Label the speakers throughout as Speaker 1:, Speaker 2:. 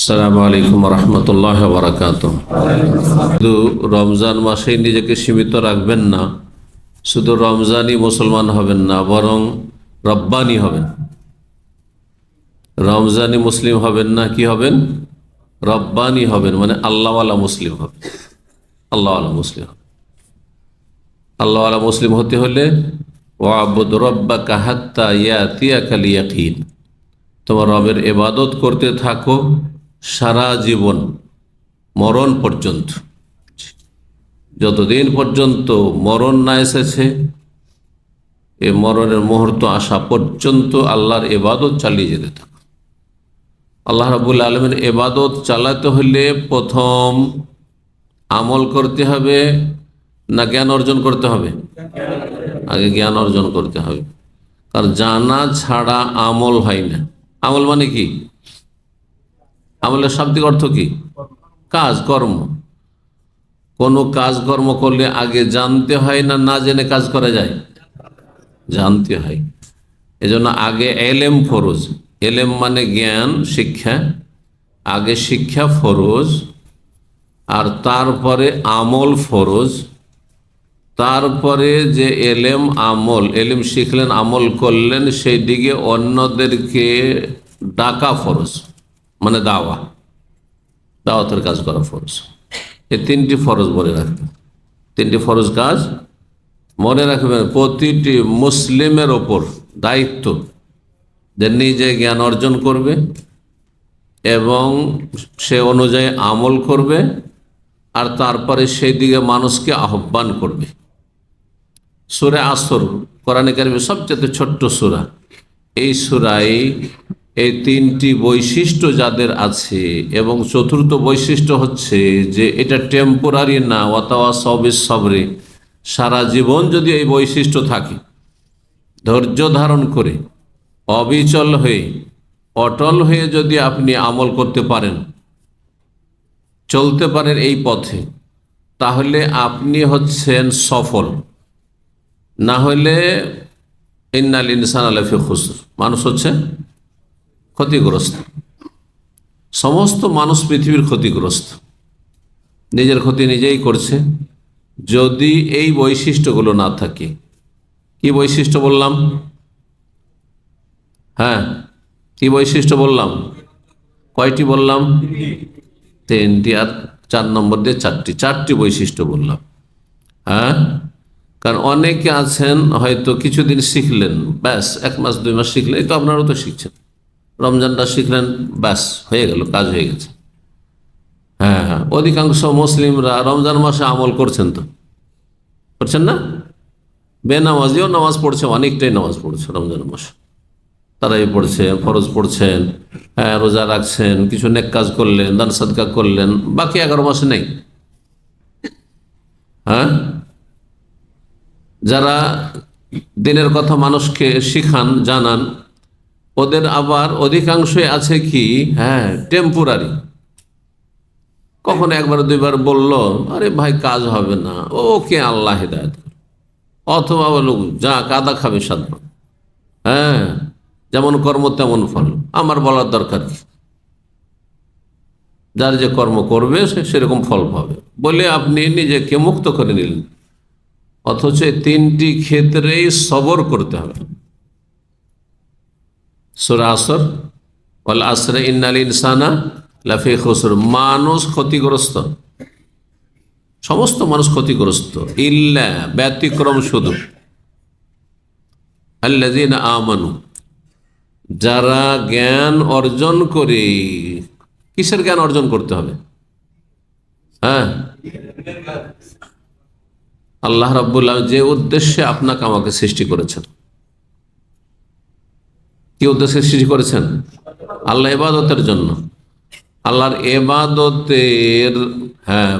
Speaker 1: আসসালামু আলাইকুম রহমতুল্লাহ বারাকাতুহ। শুধু রমজান মাসেই নিজেকে সীমিত রাখবেন না, শুধু রমজানই মুসলমান হবেন না, বরং রব্বানি হবেন। রমজানি মুসলিম হবেন না, কি হবেন? রব্বানি হবেন, মানে আল্লাহওয়ালা মুসলিম হবেন। আল্লাহওয়ালা মুসলিম হবেন। আল্লাহওয়ালা মুসলিম হতে হলে ওয়াবুদ রব্বাকা হাত্তা ইয়াতিয়াকাল ইয়াকিন, তোমার রবের ইবাদত করতে থাকো সারা জীবন, মরণ পর্যন্ত। যতদিন পর্যন্ত মরণ না এসেছে, এ মরণের মুহূর্ত আসা পর্যন্ত আল্লাহর ইবাদত চালিয়ে যেতে থাকো। আল্লাহ রাব্বুল আলামিনের ইবাদত চালাতে হলে প্রথম আমল করতে হবে না জ্ঞান অর্জন করতে হবে? আগে জ্ঞান অর্জন করতে হবে, কারণ জানা ছাড়া আমল হয় না। আমল মানে কি? আমলের শাব্দিক অর্থ কি? কাজ কর্ম। কোনো কাজ কর্ম করলে আগে জানতে হয় না, না জেনে কাজ করা যায়? জানতে হয়। এজন্য আগে এলেম ফরজ। এলেম মানে জ্ঞান, শিক্ষা। আগে শিক্ষা ফরজ, আর তারপরে আমল ফরজ। তারপরে যে এলেম আমল, এলেম শিখলেন, আমল করলেন, সেই দিকে অন্যদেরকে ডাকা ফরজ, মানে দাওয়াতের কাজ করা ফরজ। এই তিনটি ফরজ মনে রাখবেন। তিনটি ফরজ কাজ মনে রাখবেন। প্রতিটি মুসলিমের ওপর দায়িত্ব যে নিজে জ্ঞান অর্জন করবে এবং সে অনুযায়ী আমল করবে, আর তারপরে সেই দিকে মানুষকে আহ্বান করবে। সূরা আসর কোরআনে কারিমের সবচেয়ে ছোট্ট সূরা। এই সূরায় এই তিনটি বৈশিষ্ট্য যাদের আছে, এবং চতুর্থ বৈশিষ্ট্য হচ্ছে যে এটা টেম্পোরারি না, ওয়াতাওয়াসাউ বিস-সাবরি, সারা জীবন যদি এই বৈশিষ্ট্য থাকে, ধৈর্য ধারণ করে অবিচল হয়ে অটল হয়ে যদি আপনি আমল করতে পারেন, চলতে পারেন এই পথে, তাহলে আপনি হচ্ছেন সফল। না হলে ইন্নাল ইনসানা লাফি খুসর, মানুষ হচ্ছে ক্ষতিগ্রস্ত। সমস্ত মানুষ পৃথিবীর ক্ষতিগ্রস্ত, নিজের ক্ষতি নিজেই করছে যদি এই বৈশিষ্ট্যগুলো না থাকে। কি বৈশিষ্ট্য বললাম? হ্যাঁ, কি বৈশিষ্ট্য বললাম? কয়টি বললাম? তিনটি, আর 4 নম্বর দিয়ে চারটি বৈশিষ্ট্য বললাম। হ্যাঁ, কারণ অনেকে আছেন হয়তো কিছুদিন শিখলেন, ব্যাস 1 মাস 2 মাস শিখলেন, এই তো আপনারাও তো শিখছেন, রমজানটা শিখলেন, ব্যাস হয়ে গেল, কাজ হয়ে গেছে। হ্যাঁ, অধিকাংশ মুসলিমরা রমজান মাসে আমল করছেন, তো করছেন না? বেনামাজিও নামাজ পড়ছে, অনেকটাই নামাজ পড়ছে রমজান মাসে। তারাই পড়ছেন, ফরজ পড়ছেন, হ্যাঁ, রোজা রাখছেন, কিছু নেক কাজ করলেন, দান সাদকা করলেন, বাকি 11 মাসে নেই। হ্যাঁ, যারা দিনের কথা মানুষকে শিখান, জানান, ওদের আবার অধিকাংশই আছে কি, হ্যাঁ, টেম্পোরারি। কখনো 1-2 বার বলল, আরে ভাই কাজ হবে না, ওকে আল্লাহ হিদায়াত করে, অথবা বলো যা কাদা খাবে 7 বার। হ্যাঁ, যেমন কর্ম তেমন ফল, আমার বলার দরকার কি? যার যে কর্ম করবে সে সেরকম ফল পাবে বলে আপনি নিজেকে মুক্ত করে নিলেন। অথচ 3টি ক্ষেত্রেই সবর করতে হবে। সূরা আসর, ওয়াল আসরে ইন্নাল ইনসানা লাফি খুসর, মানুষ ক্ষতিগ্রস্ত, সমস্ত মানুষ ক্ষতিগ্রস্ত, ইল্লা, ব্যতিক্রম শুধু, আল্লাযীনা আমানু, যারা জ্ঞান অর্জন করে। কিসের জ্ঞান অর্জন করতে হবে? হ্যাঁ, আল্লাহ রাব্বুল আলামিন যে উদ্দেশ্যে আপনাকে আমাকে সৃষ্টি করেছেন। কি উদ্দেশ্যে সৃষ্টি করেছেন? আল্লাহ ইবাদতের জন্য। আল্লাহর ইবাদতের, হ্যাঁ,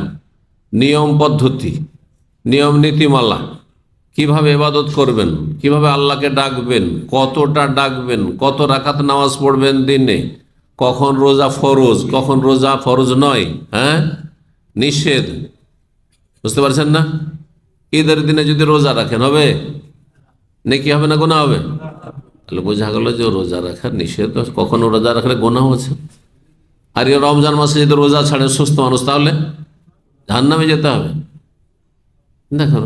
Speaker 1: নিয়ম পদ্ধতি, নিয়ম নীতিমালা, কিভাবে ইবাদত করবেন, কিভাবে আল্লাহকে ডাকবেন, কতটা ডাকবেন, কত রাকাত নামাজ পড়বেন দিনে, কখন রোজা ফরজ, কখন রোজা ফরজ নয়, হ্যাঁ, নিষেধ। বুঝতে পারছেন না? ঈদের দিনে যদি রোজা রাখেন হবে নাকি হবে না, গুনাহ হবে? তাহলে বোঝা গেল যে রোজা রাখার নিষেধ, কখনো রোজা রাখলে গুনাহ আছে। আর এই রমজান মাসে যদি রোজা ছাড়ে সুস্থ মানুষ, তাহলে জাহান্নামে যেতে হবে। দেখুন,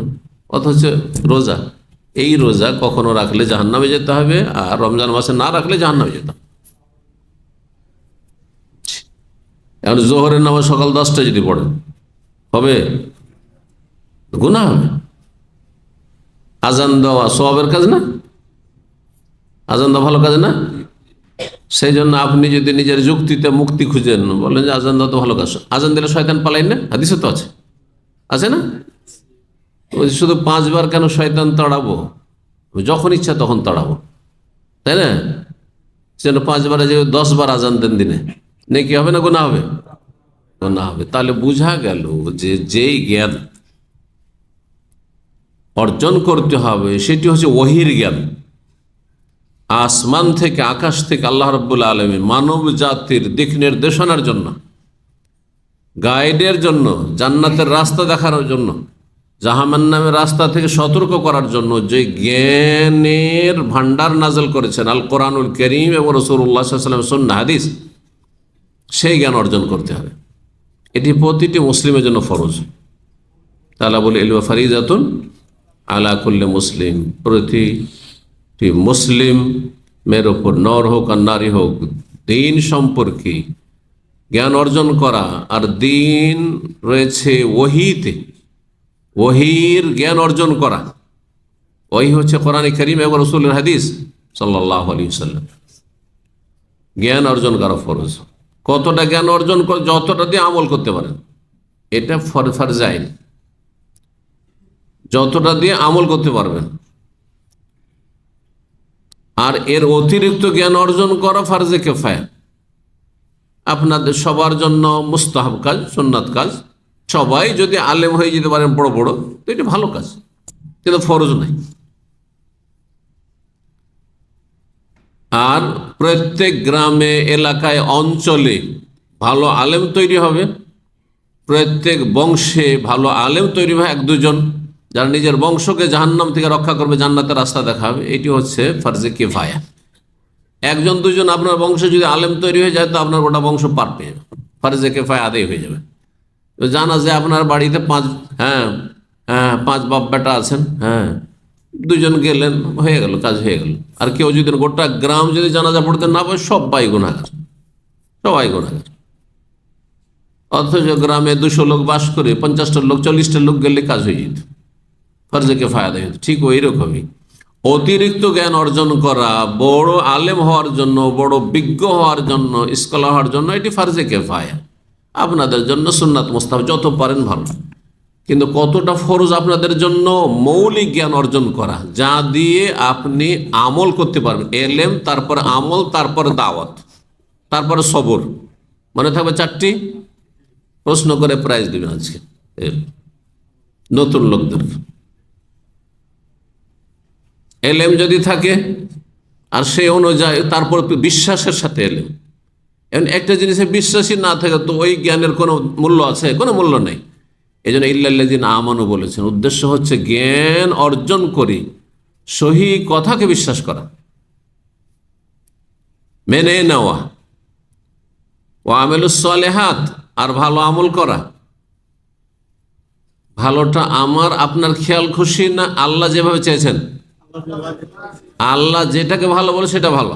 Speaker 1: অথচ রোজা, এই রোজা কখনো রাখলে জাহান্নামে যেতে হবে, আর রমজান মাসে না রাখলে জাহান্নামে যেতে হবে। এখন জোহরের নামাজ সকাল 10টায় যদি পড়েন, হবে? গুনাহ হবে। আজান দেওয়া সওয়াবের কাজ না? আজান দেওয়া ভালো কাজ না? সেই জন্য আপনি যদি নিজের যুক্তিতে মুক্তি খুঁজেন, বলেন যে আজান দেওয়া তো ভালো কাজ, আজান দিলে শয়তান পালাই না? হাদিসে তো আছে, আছে না? শুধু 5 বার কেন শয়তান তাড়াবো? যখন ইচ্ছা তখন তাড়াবো, তাই না? সেজন্য 5 বারে যে 10 বার আজান দেন দিনে, নেকি হবে না গুনাহ হবে? গুনাহ হবে। তাহলে বোঝা গেল যে যেই জ্ঞান অর্জন করতে হবে সেটি হচ্ছে ওহীর জ্ঞান। আসমান থেকে, আকাশ থেকে আল্লাহ রাব্বুল আলামিন মানব জাতির দিক নির্দেশনার জন্য, গাইডের জন্য, জান্নাতের রাস্তা দেখানোর জন্য, জাহান্নামের রাস্তা থেকে সতর্ক করার জন্য যে জ্ঞানের ভান্ডার নাযিল করেছেন, আল কোরআনুল কারীম এবং রাসূলুল্লাহ সাল্লাল্লাহু আলাইহি ওয়াসাল্লামের সুন্নাহ হাদিস, সেই জ্ঞান অর্জন করতে হবে। এটি প্রতিটি মুসলিমের জন্য ফরজ। তাআলা বলে ইলমু ফারিজাতুন আলা কুল্লি মুসলিম, প্রতিটি মুসলিমের ওপর, নর হোক আর নারী হোক, দ্বীন সম্পর্কে জ্ঞান অর্জন করা। আর দ্বীন রয়েছে ওহীতে, ওহীর জ্ঞান অর্জন করা। ওহী হচ্ছে কোরআন কারীম এবং রাসূলের হাদিস সাল্লাল্লাহু আলাইহি ওয়াসাল্লাম। জ্ঞান অর্জন করা ফরজ। কতটা জ্ঞান অর্জন করে? যতটা দিয়ে আমল করতে পারেন, এটা ফরজ আইন। যতটা দিয়ে আমল করতে পারবেন। আর এর অতিরিক্ত জ্ঞান অর্জন করা ফরজে কিফায়া। আপনাদের সবার জন্য মুস্তাহাব কাজ, সুন্নাত কাজ। সবাই যদি আলেম হয়ে যেতে পারেন বড় বড়, তো এটা ভালো কাজ, কিন্তু ফরজ নাই। আর প্রত্যেক গ্রামে, এলাকায়, অঞ্চলে ভালো আলেম তৈরি হবে। প্রত্যেক বংশে ভালো আলেম তৈরি হবে, 1-2 জন, যারা নিজের বংশকে জাহান্নাম থেকে রক্ষা করবে, জান্নাতের রাস্তা দেখাবে। এটি হচ্ছে ফরজে কিফায়া। 1-2 জন আপনার বংশে যদি আলেম তৈরি হয়ে যায়, তো আপনার গোটা বংশ পার পেয়ে যাবে, ফরজে কিফায়া আদায় হয়ে যাবে। তো জানা যায় আপনার বাড়িতে 5 বাপ বেটা আছেন, 2 জন গেলেন, হয়ে গেল, কাজ হয়ে গেল। আর কেউ যদি গোটা গ্রাম যদি জানাজা পড়তে না পারে, সবাই গুনাহগার, সবাই গুনাহগার। অথচ গ্রামে 200 লোক বাস করে, 50টা লোক, 40টা লোক গেলে কাজ হয়ে যেত, ফরজে কিফায়া আদায় হতো। ঠিক ওই রকমই অতিরিক্ত জ্ঞান অর্জন করা, বড় আলেম হওয়ার জন্য, বড় বিজ্ঞ হওয়ার জন্য, স্কলার হওয়ার জন্য, এটি ফরজে কিফায়া। আপনাদের জন্য সুন্নাত মুস্তাহাব, যত পারেন ভালো। কিন্তু কতটা ফরজ আপনাদের জন্য মৌলিক জ্ঞান অর্জন করা, যা দিয়ে আপনি আমল করতে পারবেন। এলেম, তারপর আমল, তারপর দাওয়াত, তারপরে সবর। মনে থাকবে 4টি। প্রশ্ন করে প্রাইজ দেবেন আজকে নতুন লোকদের। এলেম যদি থাকে আর সেই অনুযায়ী তারপর বিশ্বাসের সাথে এলেম। একটা জিনিসে বিশ্বাসী না থাকে তো ওই জ্ঞানের কোনো মূল্য আছে? কোনো মূল্য নেই। এই জন্য ইল্লাল্লাযিনা আমানু বলেছেন। উদ্দেশ্য হচ্ছে জ্ঞান অর্জন করি, সহি কথাকে বিশ্বাস করা, মেনে নেওয়া, ওয়া আমিলুস সালিহাত, আর ভালো আমল করা। ভালোটা আমার আপনার খেয়াল খুশি না আল্লাহ যেভাবে চেয়েছেন? আল্লাহ যেটাকে ভালো বলে সেটা ভালো।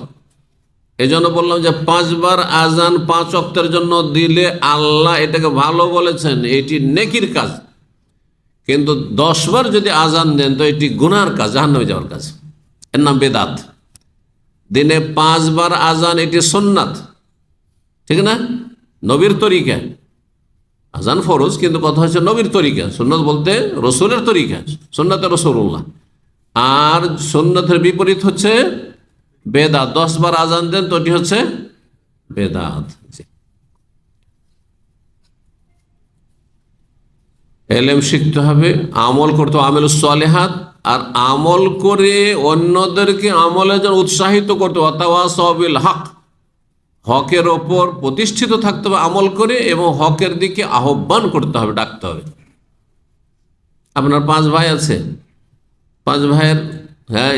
Speaker 1: এই জন্য বললাম যে 5 বার আজান 5 ওয়াক্তের জন্য দিলে আল্লাহ এটাকে ভালো বলেছেন, এটি নেকির কাজ। কিন্তু 10 বার যদি আজান দেন তো এটি গুনার কাজ, জাহান্নামে যাওয়ার কাজ। এর নাম বেদাত। দিনে 5 বার আজান, এটি সুন্নাত, ঠিক না? নবীর তরিকা। আজান ফরজ, কিন্তু কথা হচ্ছে নবীর তরিকা। সুন্নাত বলতে রসুলের তরিকা, সুন্নাতে রাসূলুল্লাহ। আর সুন্নাতের বিপরীত হচ্ছে বেদাত। 10 বার আজান দেন তো এটি হচ্ছে বেদাত। এলেম শিখতে হবে, আমল করতে হবে, আমিলুস সালিহাত। আর আমল করে অন্যদেরকে আমলের জন্য উৎসাহিত করতে হবে। ওয়াতাওয়াসাউ বিল হক, হকের ওপর প্রতিষ্ঠিত থাকতে হবে আমল করে, এবং হকের দিকে আহ্বান করতে হবে, ডাকতে হবে। আপনার 5 ভাই আছে, 5 ভাইয়ের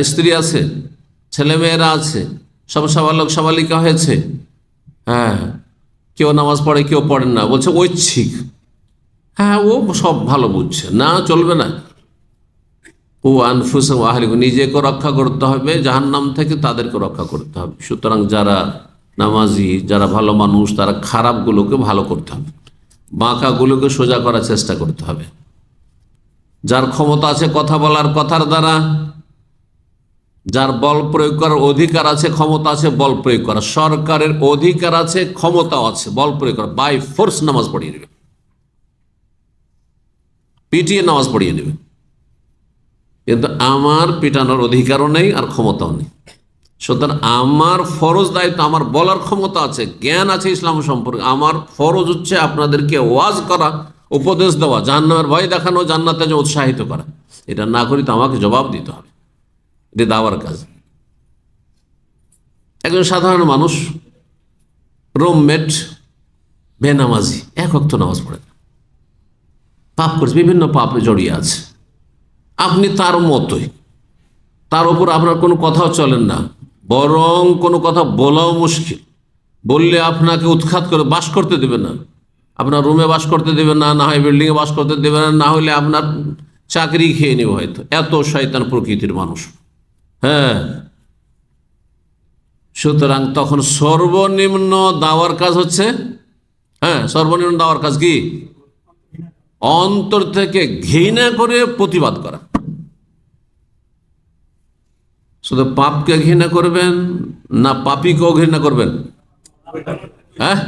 Speaker 1: স্ত্রী আছে, ছেলে মেয়েরা আছে, সব সাবালক সাবালিকা হয়েছে, কেউ নামাজ পড়ে কেউ পড়েন না, বলছে ঐচ্ছিক। হ্যাঁ, ও সব ভালো বুঝছে না, চলবে না। ও আনফুসাহুম ওয়া আহলিকুম, নিজেকে রক্ষা করতে হবে জাহান্নাম থেকে, তাদেরকে রক্ষা করতে হবে। সুতরাং যারা নামাজি, যারা ভালো মানুষ, তারা খারাপগুলোকে ভালো করতে হবে, বাঁকাগুলোকে সোজা করার চেষ্টা করতে হবে। যার ক্ষমতা আছে কথা বলার, কথার দ্বারা, যার বল প্রয়োগ করার অধিকার আছে, ক্ষমতা আছে বল প্রয়োগ করা, সরকারের অধিকার আছে, ক্ষমতাও আছে বল প্রয়োগ করা, বাই ফোর্স নামাজ পড়িয়ে নেবে, পিটিয়ে নামাজ পড়িয়ে নেবে। কিন্তু আমার পিটানোর অধিকারও নেই আর ক্ষমতাও নেই। সুতরাং আমার ফরজ দায়িত্ব, আমার বলার ক্ষমতা আছে, জ্ঞান আছে ইসলাম সম্পর্কে, আমার ফরজ হচ্ছে আপনাদেরকে ওয়াজ করা, উপদেশ দেওয়া, জান্নাতের ভয় দেখানো, জান্নাতে যে উৎসাহিত করা। এটা না করি তো আমাকে জবাব দিতে হবে, এটা দাওয়ার কাজ। একজন সাধারণ মানুষ, রুমমেট, বেনামাজি, এক ওয়াক্ত নামাজ পড়ে না, পাপ করছে, বিভিন্ন পাপে জড়িয়ে আছে, আপনি তার মতোই, তার উপর আপনার কোনো কথাও চলেন না, বরং কোনো কথা বলাও মুশকিল, বললে আপনাকে উৎখাত করে বাস করতে দেবে না, আপনার রুমে বাস করতে দেবে না, না হয় বিল্ডিংয়ে বাস করতে দেবে না, না হলে আপনার চাকরি খেয়ে নেবে হয়তো, এত শয়তান প্রকৃতির মানুষ। হ্যাঁ, সুতরাং তখন সর্বনিম্ন দাওয়ার কাজ হচ্ছে, হ্যাঁ, সর্বনিম্ন দাওয়ার কাজ কি? অন্তর থেকে ঘৃণা করে প্রতিবাদ করা। শুধু পাপকে ঘৃণা করবেন না পাপীকেও ঘৃণা করবেন? হ্যাঁ,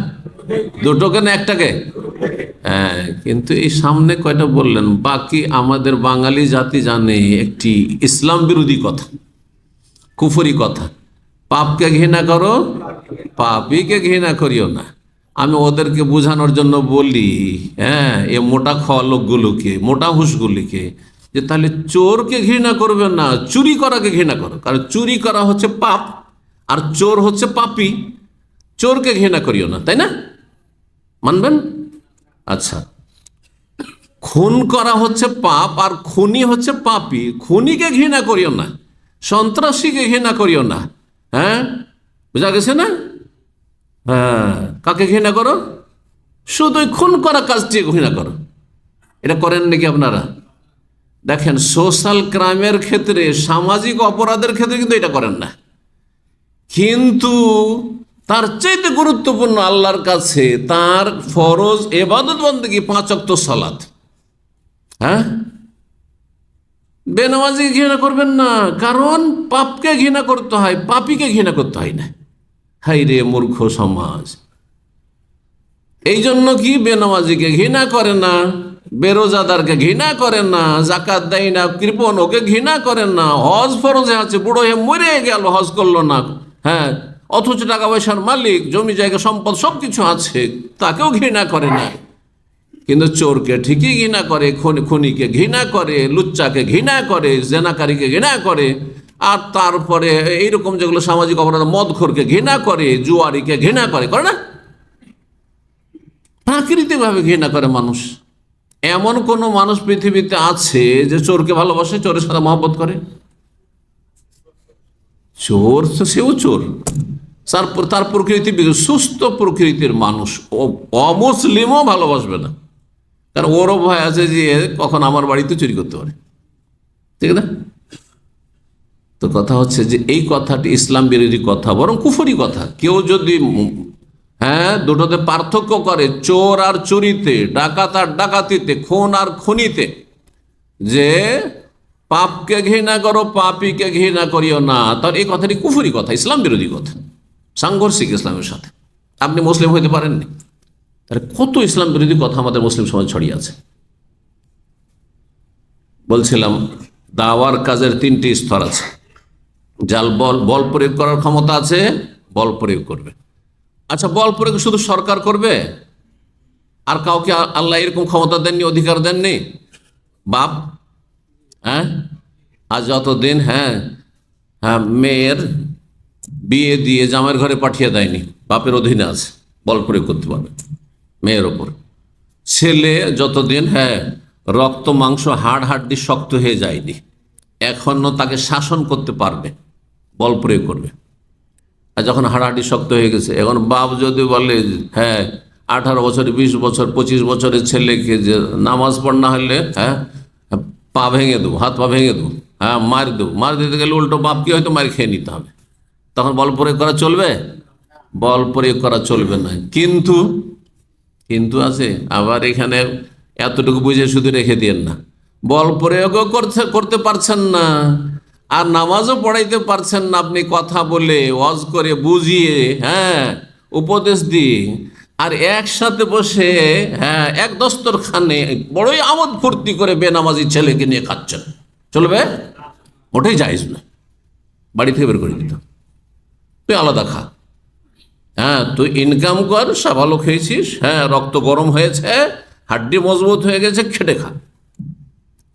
Speaker 1: দুটোকে না একটাকে? হ্যাঁ, কিন্তু এই সামনে কয়টা বললেন, বাকি আমাদের বাঙালি জাতি জানে একটি ইসলাম বিরোধী কথা, কুফরি কথা, পাপকে ঘৃণা করো, পাপীকে ঘৃণা করিও না। আমি ওদেরকে বোঝানোর জন্য বলি, হ্যাঁ, এ মোটা খাওয়া লোকগুলোকে, মোটা হুঁশগুলিকে, যে তাহলে চোরকে ঘৃণা করবে না, চুরি করাকে ঘৃণা করো, কারণ চুরি করা হচ্ছে পাপ আর চোর হচ্ছে পাপী। চোরকে ঘৃণা করিও না, তাই না? মানবেন? আচ্ছা, খুন করা হচ্ছে পাপ আর খুনি হচ্ছে পাপী, খুনিকে ঘৃণা করিও না, সন্ত্রাসীকে ঘৃণা করিও না। হ্যাঁ, বোঝা গেছে না? হ্যাঁ, কাকে ঘৃণা করো? শুধু খুন করা কাজটি ঘৃণা করো। এটা করেন নাকি আপনারা? দেখেন, সোশ্যাল ক্রাইমের ক্ষেত্রে, সামাজিক অপরাধের ক্ষেত্রে কিন্তু এটা করেন না, কিন্তু তার চাইতে গুরুত্বপূর্ণ আল্লাহর কাছে তার ফরজ ইবাদত বন্দেগী 5 ওয়াক্ত সালাত। হ্যাঁ, বেনামাজি ঘৃণা করবেন না, কারণ পাপকে ঘৃণা করতে হয়, পাপীকে ঘৃণা করতে হয় না। হাই রে মূর্খ সমাজ! এই জন্য কি বেনামাজিকে ঘৃণা করে না, বেরোজাদারকে ঘৃণা করেন না, জাকাত দেয় না, কৃপণ, ওকে ঘৃণা করেন না, হজ ফরজে আছে, বুড়ো হয়ে মরে গেল, হজ করলো না, হ্যাঁ, অথচ টাকা পয়সার মালিক, জমি জায়গা সম্পদ সবকিছু আছে, তাকেও ঘৃণা করে না। কিন্তু চোরকে ঠিকই ঘৃণা করে, খুনিকে ঘৃণা করে, লুচ্চাকে ঘৃণা করে, জেনাকারীকে ঘৃণা করে, আর তারপরে এইরকম যেগুলো সামাজিক অপরাধ, মদখোরকে ঘৃণা করে, জুয়ারিকে ঘৃণা করে, করে না? প্রাকৃতিকভাবে ঘৃণা করে মানুষ। এমন কোন মানুষ পৃথিবীতে আছে যে চোরকে ভালোবাসে, চোরের সাথে মহব্বত করে? চোর তো সেও চোর, তার প্রকৃতি সুস্থ প্রকৃতির মানুষ, ও অমুসলিমও ভালোবাসবে না, কারণ ওরও ভয় আছে যে কখন আমার বাড়িতে চুরি করতে পারে, ঠিক না? তো কথা হচ্ছে যে এই কথাটি ইসলাম বিরোধী কথা, বরং কুফরি কথা। কেউ যদি, হ্যাঁ, দুটোতে পার্থক্য করে, চোর আর চুরিতে, ডাকাত আর ডাকাতিতে, খুন আর খুনিতে, যে পাপকে ঘৃণা করো, পাপীকে ঘৃণা করিও না, তার এই কথাটি কুফরি কথা, ইসলাম বিরোধী কথা, সাংঘর্ষিক ইসলামের সাথে। আপনি মুসলিম হইতে পারেননি, তাহলে কত ইসলাম বিরোধী কথা আমাদের মুসলিম সমাজ ছড়িয়ে আছে। বলছিলাম, দাওয়ার কাজের 3টি স্তর আছে। যার বল প্রয়োগ করার ক্ষমতা আছে, বল প্রয়োগ করবে। আচ্ছা, বল প্রয়োগ শুধু সরকার করবে? আর কাউকে আল্লাহ এরকম ক্ষমতা দেননি, অধিকার দেননি? বাপ, হ্যাঁ, আজ যতদিন, হ্যাঁ হ্যাঁ, মেয়ের বিয়ে দিয়ে জামাইয়ের ঘরে পাঠিয়ে দেয়নি, বাপের অধীনে আছে, বল প্রয়োগ করতে পারবে মেয়ের ওপর। ছেলে যতদিন, হ্যাঁ, রক্ত মাংস হাড় হাড্ডি শক্ত হয়ে যায়নি, এখনো তাকে শাসন করতে পারবে, বল প্রয়োগ করবে। আর যখন হাড়াহাড়ি শক্ত হয়ে গেছে, এখন বাপ যদি বলে হ্যাঁ 18 বছর 20 বছর 25 বছরের ছেলেকে যে নামাজ পড় না হলে হ্যাঁ পা ভেঙে দেবো, হাত পা ভেঙে দেবো, হ্যাঁ মার দেবো, মার দিতে গেলে উল্টো বাপকে হয়তো মার খেয়ে নিতে হবে। তখন বল প্রয়োগ করা চলবে? বল প্রয়োগ করা চলবে না। কিন্তু আছে আবার এখানে এতটুকু বুঝে শুধু রেখে দিয়েন না, বল প্রয়োগও করতে পারছেন না আর নামাজও পড়াইতে পারছেন না, আপনি কথা বলে ওয়াজ করে বুঝিয়ে হ্যাঁ উপদেশ দিয়ে আর একসাথে বসে হ্যাঁ এক দস্তরখানে বড়ই আমোদ ফুর্তি করে বেনামাজি ছেলেকে নিয়ে খাচ্ছেন, চলবে? ওটাই জায়েজ না, বাড়ি থেকে বের করে দিত, তুই আলাদা খা। হ্যাঁ তুই ইনকাম কর, সাবালক হয়েছিস, হ্যাঁ রক্ত গরম হয়েছে, হাড্ডি মজবুত হয়ে গেছে, খেটে খা।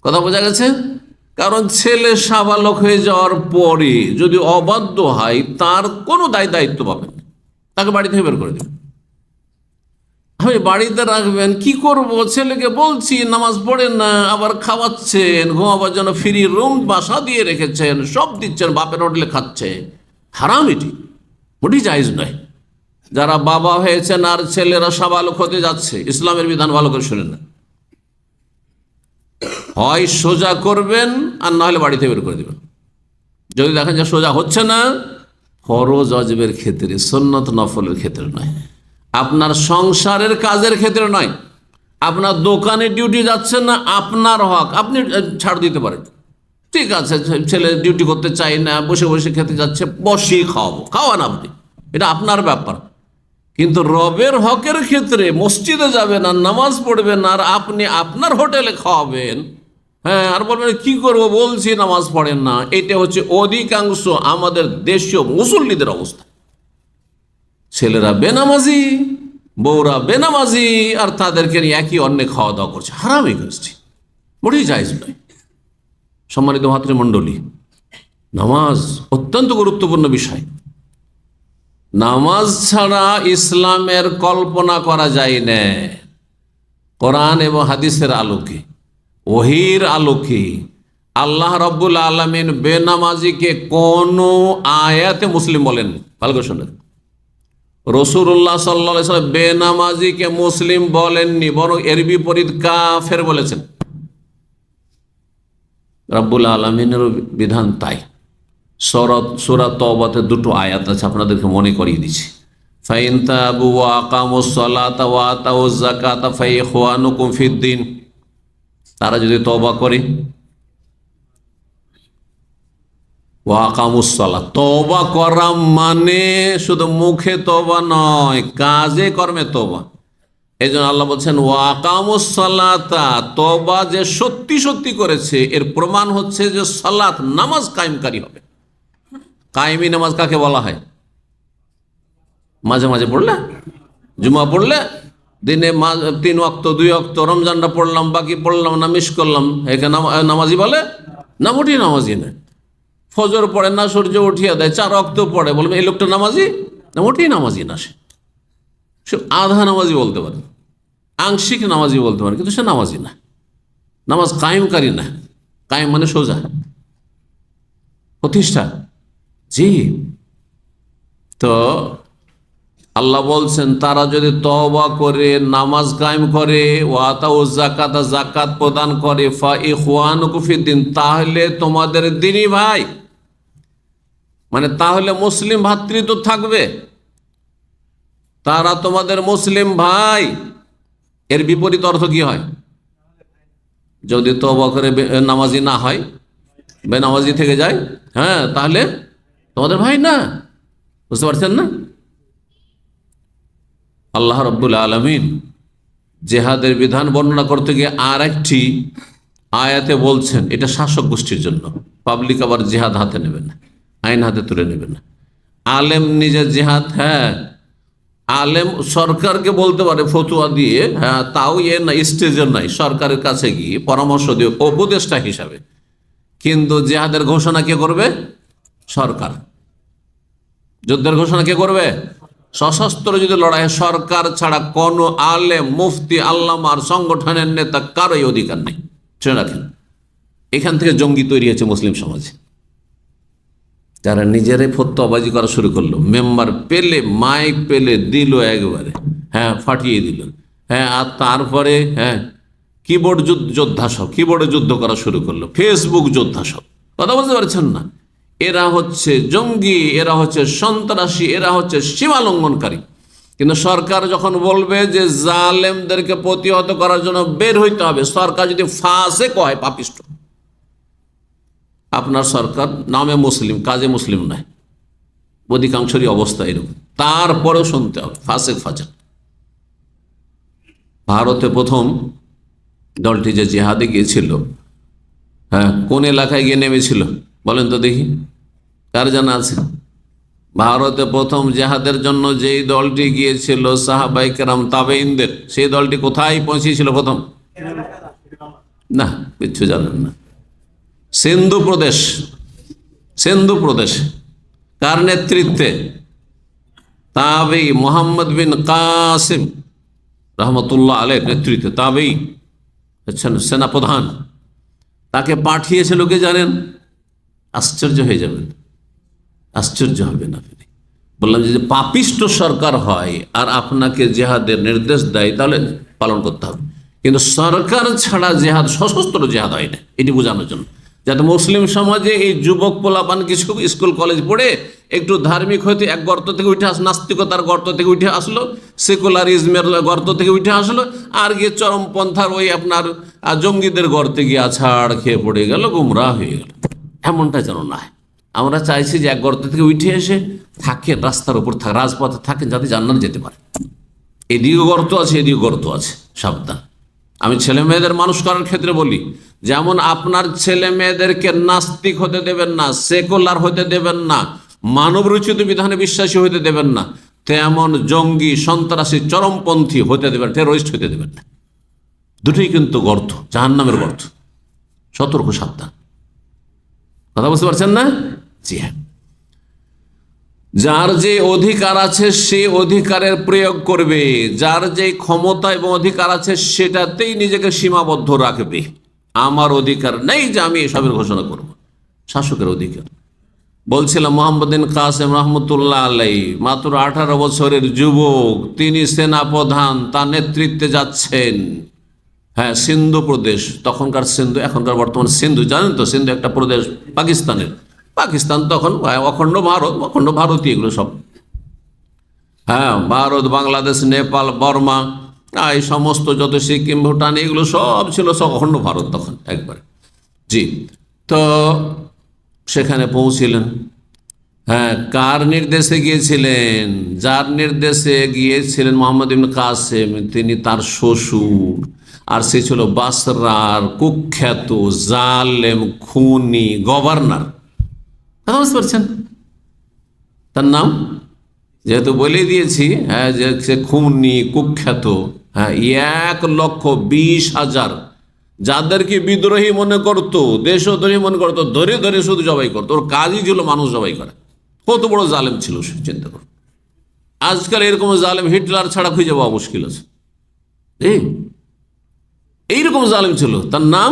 Speaker 1: কথা বোঝা গেছে? কারণ ছেলে সাবালক হয়ে যাওয়ার পরে যদি অবাধ্য হয় তার কোনো দায়িত্ব পাবেন না, তাকে বাড়ি থেকে বের করে দেবেন। আমি বাড়িতে রাখবেন কি করব? ছেলেকে বলছি নামাজ পড়েন না, আবার খাওয়াচ্ছেন, ঘুমাবার জন্য ফ্রি রুম বাসা দিয়ে রেখেছেন, সব দিচ্ছেন, বাপের হোটেলে খাচ্ছে, হারাম। এটি মোটেই জায়েজ নয়। যারা বাবা হয়েছেন আর ছেলেরা সাবালক হতে যাচ্ছে, ইসলামের বিধান ভালো করে শুনেন না, হয় সোজা করবেন আর না হলে বাড়িতে বের করে দেবেন। যদি দেখেন যে সোজা হচ্ছে না, ফরজ অজবের ক্ষেত্রে, সুন্নত নফলের ক্ষেত্রে নয়, আপনার সংসারের কাজের ক্ষেত্রে নয়, আপনার দোকানে ডিউটি যাচ্ছেন না, আপনার হক, আপনি ছাড় দিতে পারেন, ঠিক আছে ছেলে ডিউটি করতে চাই না, বসে বসে খেতে যাচ্ছে, বসেই খাওয়ান আপনি, এটা আপনার ব্যাপার। কিন্তু রবের হকের ক্ষেত্রে মসজিদে যাবেন আর নামাজ পড়বেন আর আপনি আপনার হোটেলে খাওয়াবেন, হ্যাঁ আর বলবেন কি করবো বলছি নামাজ পড়েন না, এটা হচ্ছে অধিকাংশ আমাদের দেশীয় মুসল্লিদের অবস্থা। ছেলেরা বেনামাজি, বউরা বেনামাজি, আর তাদেরকে নিয়ে একই অন্যে খাওয়া দাওয়া করছে, হারামই করছে, মোটেই জায়েজ নয়। সম্মানিত ভাতৃমণ্ডলী, নামাজ অত্যন্ত গুরুত্বপূর্ণ বিষয়। নামাজ ছাড়া ইসলামের কল্পনা করা যায় না। কোরআন এবং হাদিসের আলোকে, ওহির আলোকে আল্লাহ রাব্বুল আলামিন বেনামাজিকে কোন আয়াতে মুসলিম বলেন? ভালো করে শোনেন, রাসূলুল্লাহ সাল্লাল্লাহু আলাইহি ওয়াসাল্লাম বেনামাজিকে মুসলিম বলেননি, বরং এর বিপরীত কাফের বলেছেন। রাব্বুল আলামিনের বিধান তাই। সূরা তওবাতে দুটো আয়াত আছে, আপনাদেরকে মনে করিয়ে দিচ্ছি। ফাইন তাবু ওয়া আকামুস সালাতা ওয়া আতাউজ যাকাতা ফাইখওয়ানুকুম ফিদ্দিন, তারা যদি তওবা করে, ওয়া আকামুস সালাত, তওবা করা মানে শুধু মুখে তওবা নয়, কাজে কর্মে তওবা। এই জন্য আল্লাহ বলছেন ওয়া আকামুস সালাতা, তওবা যে সত্যি সত্যি করেছে এর প্রমাণ হচ্ছে যে সালাত, নামাজ কায়েমকারী হবে। কায়েমি নামাজ কাকে বলা হয়? মাঝে মাঝে পড়লে, জুমা পড়লে, দিনে 3 ওয়াক্ত 2 ওয়াক্ত, রমজানটা পড়লাম বাকি পড়লাম না, মিস করলাম, একে নামাজি বলে না? মোটেই নামাজি না। ফজর পড়ে না, সূর্য উঠিয়ে দেয়, 4 ওয়াক্ত পড়ে, বলবে এই লোকটা নামাজি না? মোটেই নামাজি না। সে আধা নামাজি বলতে পারে, আংশিক নামাজি বলতে পারে, কিন্তু সে নামাজি না, নামাজ কায়েমকারী না। কায়েম মানে সোজা, প্রতিষ্ঠা। জি, তো আল্লাহ বলছেন তারা যদি তওবা করে, নামাজ কায়েম করে, ওয়াতাউ যাকাত, যাকাত প্রদান করে, ফাইখওয়ানুকুম ফিদ্দিন, তাহলে তোমাদের দ্বীনি ভাই, মানে তাহলে মুসলিম ভ্রাতৃত্ব থাকবে, তারা তোমাদের মুসলিম ভাই। এর বিপরীত অর্থ কি হয়? যদি তওবা করে নামাজি না হয়, বেনামাজি থেকে যায়, হ্যাঁ তাহলে তোমাদের ভাই না। বুঝতে পারছেন না? আল্লাহ রাব্বুল আলামিন জেহাদের বিধান বর্ণনা করতে গিয়ে আর একটি আয়াতে বলছেন এটা শাসক গোষ্ঠীর জন্য, পাবলিক আবার জেহাদ হাতে নেবে না, আইন হাতে তুলে নেবে না। আলেম নিজে জেহাদ, হ্যাঁ আলেম সরকারকে বলতে পারে ফতোয়া দিয়ে, হ্যাঁ তাও না স্টেজের নাই, সরকারের কাছে গিয়ে পরামর্শ দিয়ে উপদেষ্টা হিসাবে, কিন্তু জেহাদের ঘোষণা কে করবে? সরকার। যুদ্ধের ঘোষণা কে করবে? সশস্ত্র যদি লড়াই, সরকার ছাড়া কোন আলেম, মুফতি, আল্লামার, সংগঠনের নেতা কারোই অধিকার নেই। শুনে রাখেন, এখান থেকে জঙ্গি তৈরি হয়েছে মুসলিম সমাজে। যারা নিজেরাই ফতোয়াবাজি করা শুরু করলো, মেম্বার পেলে মাইক পেলে দিল একবারে, হ্যাঁ ফাটিয়ে দিল, হ্যাঁ আর তারপরে হ্যাঁ কিবোর্ড যোদ্ধা সব কিবোর্ডে যুদ্ধ করা শুরু করলো, ফেসবুক যোদ্ধা সব। কথা বুঝতে পারছেন না? এরা হচ্ছে জঙ্গি, এরা হচ্ছে সন্ত্রাসী, এরা হচ্ছে সীমা লঙ্ঘনকারী। কিন্তু সরকার যখন বলবে যে জালেমদেরকে প্রতিহত করার জন্য বের হইতে হবে, সরকার যদি ফাসেক হয়, পাপিষ্ট, আপনার সরকার নামে মুসলিম কাজে মুসলিম নয়, অধিকাংশেরই অবস্থা এরকম, তারপরেও শুনতে হবে ফাসেক ফাজাক। ভারতে প্রথম দলটি যে জিহাদে গিয়েছিল, হ্যাঁ কোন এলাকায় গিয়ে নেমেছিল বলেন তো দেখি, কার জানা আছে? ভারতে প্রথম জেহাদের জন্য যেই দলটি গিয়েছিল সাহাবায়ে কেরাম তাবেঈনদের, সেই দলটি কোথায় পৌঁছেছিল প্রথম? না, কিচ্ছু জানেন না। সিন্ধু প্রদেশ, সিন্ধু প্রদেশ। কার নেতৃত্বে? তাবেঈ মোহাম্মদ বিন কাসিম রহমতুল্লাহ আলাইহির নেতৃত্বে, তাবেঈ হচ্ছেন সেনাপ্রধান। তাকে পাঠিয়েছিল কে জানেন? আশ্চর্য হয়ে যাবেন, আশ্চর্য হবেন আপনি। বললাম যে পাপিষ্ট সরকার হয় আর আপনাকে জেহাদের নির্দেশ দেয়, তাহলে পালন করতে হবে। কিন্তু সরকার ছাড়া জেহাদ, সশস্ত্র জেহাদ হয় না, এটি বোঝানোর জন্য, যাতে মুসলিম সমাজে এই যুবক পোলাপান কিছু স্কুল কলেজ পড়ে একটু ধার্মিক হইতে এক গর্ত থেকে উঠে নাস্তিকতার গর্ত থেকে উঠে আসলো, সেকুলারিজমের গর্ত থেকে উঠে আসলো, আর গিয়ে চরমপন্থার ওই আপনার জঙ্গিদের গর্তে গিয়ে আছাড় খেয়ে পড়ে গেল, গুমরাহ হয়ে গেল। এমনটা যেন না হয়। আমরা চাইছি যে এক গর্ত থেকে উঠে এসে থাকেন, রাস্তার উপর রাজপথে থাকেন, যাতে জান্নাত যেতে পারে। এদিকে গর্ত আছে, এদিকে গর্ত আছে, সাবধান। আমি ছেলে মেয়েদের মানুষ করার ক্ষেত্রে বলি, যেমন আপনার ছেলে মেয়েদেরকে নাস্তিক হতে দেবেন না, সেকুলার হতে দেবেন না, মানব রচিত বিধানে বিশ্বাসী হতে দেবেন না, তেমন জঙ্গি সন্ত্রাসী চরমপন্থী হতে দেবেন, টেরোরিস্ট হতে দেবেন না। দুটোই কিন্তু গর্ত, জাহান্নামের গর্ত। সতর্ক, সাবধান। কথা বুঝতে পারছেন না? জি হ্যাঁ। যার যে অধিকার আছে সে অধিকারের প্রয়োগ করবে, যার যে ক্ষমতা এবং অধিকার আছে সেটাতেই নিজেকে সীমাবদ্ধ রাখবে। আমার অধিকার নেই যে আমি এসবের ঘোষণা করব, শাসকের অধিকার। বলছিলাম মোহাম্মদ বিন কাসেম রহমতুল্লাহ আলাইহি, মাত্র 18 বছরের যুবক, তিনি সেনাপ্রধান, তার নেতৃত্বে যাচ্ছেন হ্যাঁ সিন্ধু প্রদেশ, তখনকার সিন্ধু, এখনকার বর্তমান সিন্ধু, জানেন তো সিন্ধু একটা প্রদেশ পাকিস্তানের। পাকিস্তান তখন অখণ্ড ভারত, অখণ্ড ভারতীয় এগুলো সব, হ্যাঁ ভারত, বাংলাদেশ, নেপাল, বর্মা, এই সমস্ত যত সিকিম, ভুটান, এগুলো সব ছিল সব অখণ্ড ভারত তখন একবারে। জি, তো সেখানে পৌঁছিলেন। হ্যাঁ, কার নির্দেশে গিয়েছিলেন? যার নির্দেশে গিয়েছিলেন মোহাম্মদ ইবনে কাসেম, তিনি তার শ্বশুর, আর সে ছিল বাসরার কুখ্যাত জালেম খুনি গভর্নর। বুঝতে পারছেন তার নাম? যেহেতু বলে দিয়েছি, হ্যাঁ যে সে খুনি কুখ্যাত, হ্যাঁ 1,20,000 যাদেরকে বিদ্রোহী মনে করতো, দেশদ্রোহী মনে করতো, ধরে ধরে শুধু জবাই করতো। ওর কাজই ছিল মানুষ জবাই করা। কত বড় জালেম ছিল সে, চিন্তা করুন। আজকাল এরকম জালেম হিটলার ছাড়া খুঁজে পাওয়া মুশকিল আছে। এইরকম জালেম ছিল। তার নাম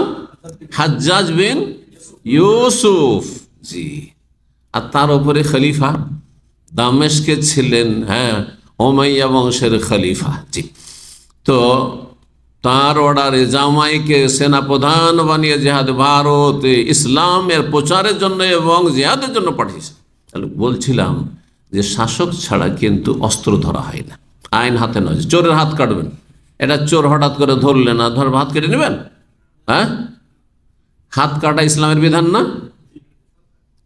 Speaker 1: হাজ্জাজ বিন ইউসুফ। জি, আর তার উপরে খলিফা দামেস্কে ছিলেন, হ্যাঁ উমাইয়া বংশের খলিফা। জি, তো তার অর্ডারে জামাইকে সেনাপ্রধান বানিয়ে জেহাদ, ভারতে ইসলামের প্রচারের জন্য এবং জেহাদের জন্য পাঠিয়েছে। তাহলে বলছিলাম যে শাসক ছাড়া কিন্তু অস্ত্র ধরা হয় না, আইন হাতে নয়। চোরের হাত কাটবেন, এটা চোর হঠাৎ করে ধরলেন না, ধর হাত কেটে নেবেন? হ্যাঁ, হাত কাটা ইসলামের বিধান না?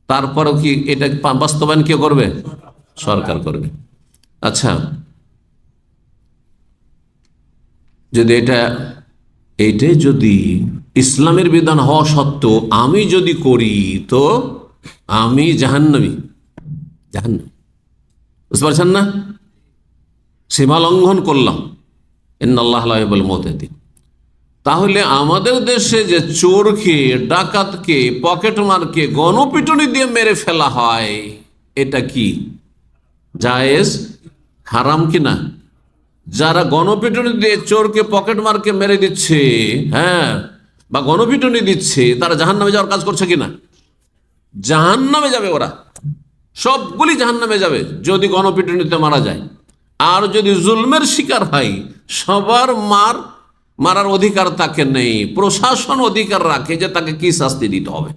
Speaker 1: তারপরেও কি এটা বাস্তবায়ন কে করবে? সরকার করবে। আচ্ছা, যদি এইটাই যদি ইসলামের বিধান হওয়া সত্ত্বেও আমি যদি করি, তো আমি জাহান্নামী। বুঝতে পারছেন না? সীমা লঙ্ঘন করলাম। ইন্নাল্লাহ লা ইউহিব্বুল মুতাদিন। তাহলে আমাদের দেশে যে চোরকে, ডাকাতকে, পকেটমারকে গণপিটুনি দিয়ে মেরে ফেলা হয়, এটা কি জায়েজ, হারাম কিনা? যারা গণপিটুনি দিয়ে চোরকে, পকেটমারকে মেরে দিচ্ছে, হ্যাঁ বা গণপিটুনি দিচ্ছে, তারা জাহান্নামে যাওয়ার কাজ করছে কিনা? জাহান্নামে যাবে ওরা। সবগুলি জাহান্নামে যাবে যদি গণপিটুনিতে মারা যায়। আর যদি জুলমের শিকার হয়, সবার মারার অধিকার তাকে নেই, প্রশাসন অধিকার রাখে যে তাকে কি শাস্তি দিতে হবে,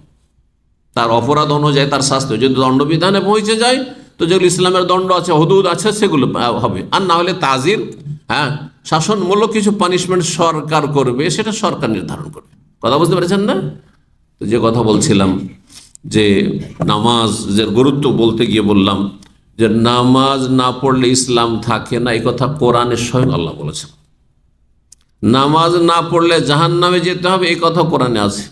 Speaker 1: তার অপরাধ অনুযায়ী তার শাস্তি। যদি দণ্ডবিধানে পৌঁছে যায় তো যেগুলো ইসলামের দণ্ড আছে, হুদুদ আছে, সেগুলো হবে। আর না হলে তাজির, শাসনমূলক কিছু পানিশমেন্ট সরকার করবে, সেটা সরকার নির্ধারণ করবে। কথা বুঝতে পেরেছেন না? তো যে কথা বলছিলাম যে নামাজের গুরুত্ব বলতে গিয়ে বললাম যে নামাজ না পড়লে ইসলাম থাকে না, এই কথা কোরআনে স্বয়ং আল্লাহ বলেছেন। নামাজ না পড়লে জাহান্নামে যেতে হবে, এই কথা কোরআনে আছে।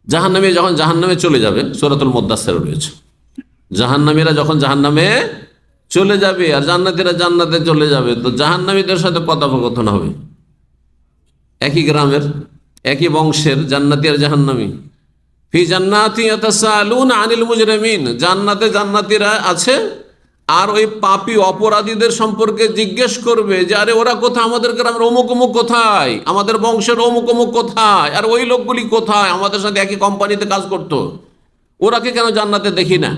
Speaker 1: জাহান্নামী যখন জাহান্নামে চলে যাবে, সূরাতুল মুদ্দাসসিরে রয়েছে, জাহান্নামীরা যখন জাহান্নামে চলে যাবে আর জান্নাতীরা জান্নাতে চলে যাবে, তো জাহান্নামীদের সাথে কথোপকথন হবে। একই গ্রামের, একই বংশের জান্নাতী আর জাহান্নামী। ফি জান্নাতি ইয়াতাসাআলুনা আনিল মুজরিমিন, জান্নাতে জান্নাতীরা আছে আর ওই পাপী অপরাধীদের সম্পর্কে জিজ্ঞেস করবে যে আরে ওরা কোথায়, আমাদের গ্রামের অমুক অমুক কোথায়, আমাদের বংশের অমুক অমুক কোথায়, আর ওই লোকগুলি কোথায়, আমাদের সাথে একই কোম্পানিতে কাজ করতো, ওরাকে কেন জান্নাতে দেখি না?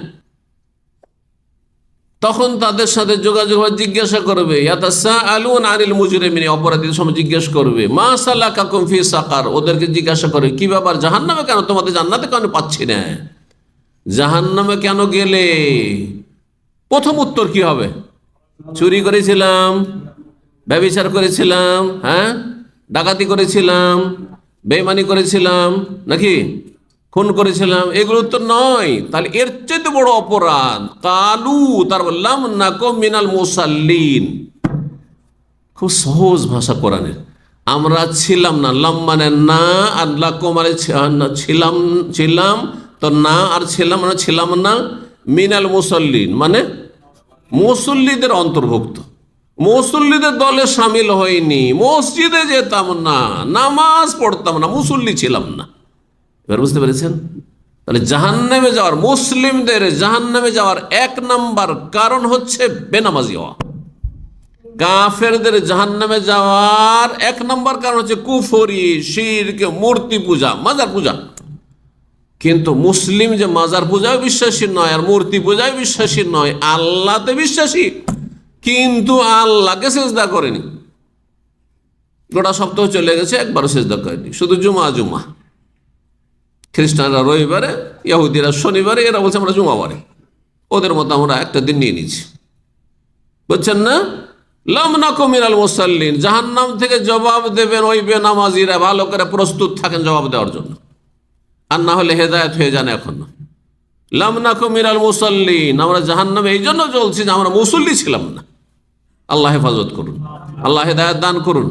Speaker 1: তখন তাদের সাথে যোগাযোগ জিজ্ঞাসা করবে, ইয়াতাসাআলুনা আনিল মুজরিমিন, অপরাধীদের সময় জিজ্ঞেস করবে, মা সালাকাকুম ফি সাকার, ওদেরকে জিজ্ঞাসা করবে কি ব্যাপার, জাহান্নামে কেন, তোমাদের জান্নাতে কেন পাচ্ছি না, জাহান্নামে কেন গেলে? প্রথম উত্তর কি হবে? চুরি করেছিলাম, ব্যভিচার করেছিলাম, ডাকাতি করেছিলাম, বেঈমানি করেছিলাম, নাকি খুন করেছিলাম, এগুলো উত্তর নয়। তাহলে এর চেয়ে বড় অপরাধ, কালু, তার বললাম নাকু মিনাল মুসাল্লিন। খুব সহজ ভাষা কোরআনের। আমরা ছিলাম না, লাম মানে না, আর লাকু মানে ছিলাম, ছিলাম তো না, আর ছিলাম মানে ছিলাম না, মিনাল মুসাল্লিন মানে মুসল্লিদের অন্তর্ভুক্ত, মুসল্লিদের দলে সামিল হয়নি, মসজিদে যেতাম না, নামাজ পড়তাম না, মুসল্লি ছিলাম না। এবার বুঝতে পেরেছেন? তাহলে জাহান্নামে যাওয়ার, মুসলিমদের জাহান্নামে যাওয়ার এক নাম্বার কারণ হচ্ছে বেনামাজি হওয়া। কাফেরদের জাহান্নামে যাওয়ার এক নাম্বার কারণ হচ্ছে কুফরি, শিরক, মূর্তি পূজা, মাজার পূজা। কিন্তু মুসলিম যে মাজার পূজায় বিশ্বাসী নয় আর মূর্তি পূজায় বিশ্বাসী নয়, আল্লাহতে বিশ্বাসী, কিন্তু আল্লাহকে সেজদা করেনি। গোটা সপ্তাহ চলে গেছে, একবারও সেজদা করেনি, শুধু জুমা জুমা। খ্রিস্টানরা রবিবারে, ইহুদিরা শনিবারে, এরা বলছে আমরা জুমাবারে, ওদের মতো আমরা একটা দিন নিয়ে নিচ্ছি। বুঝছেন না? লাম নাকু মিনাল মুসাল্লিন, জাহান্নাম থেকে জবাব দেবেন ওই বেনামাজিরা, ভালো করে প্রস্তুত থাকেন জবাব দেওয়ার জন্য, আর না হলে হেদায়েত হয়ে যান। এখন লাম নাকু মিনাল মুসাল্লিন, আমরা জাহান্নামে এই জন্য চলছি যে আমরা মুসল্লি ছিলাম না। আল্লাহ হেফাজত করুন, আল্লাহ হেদায়েত দান করুন।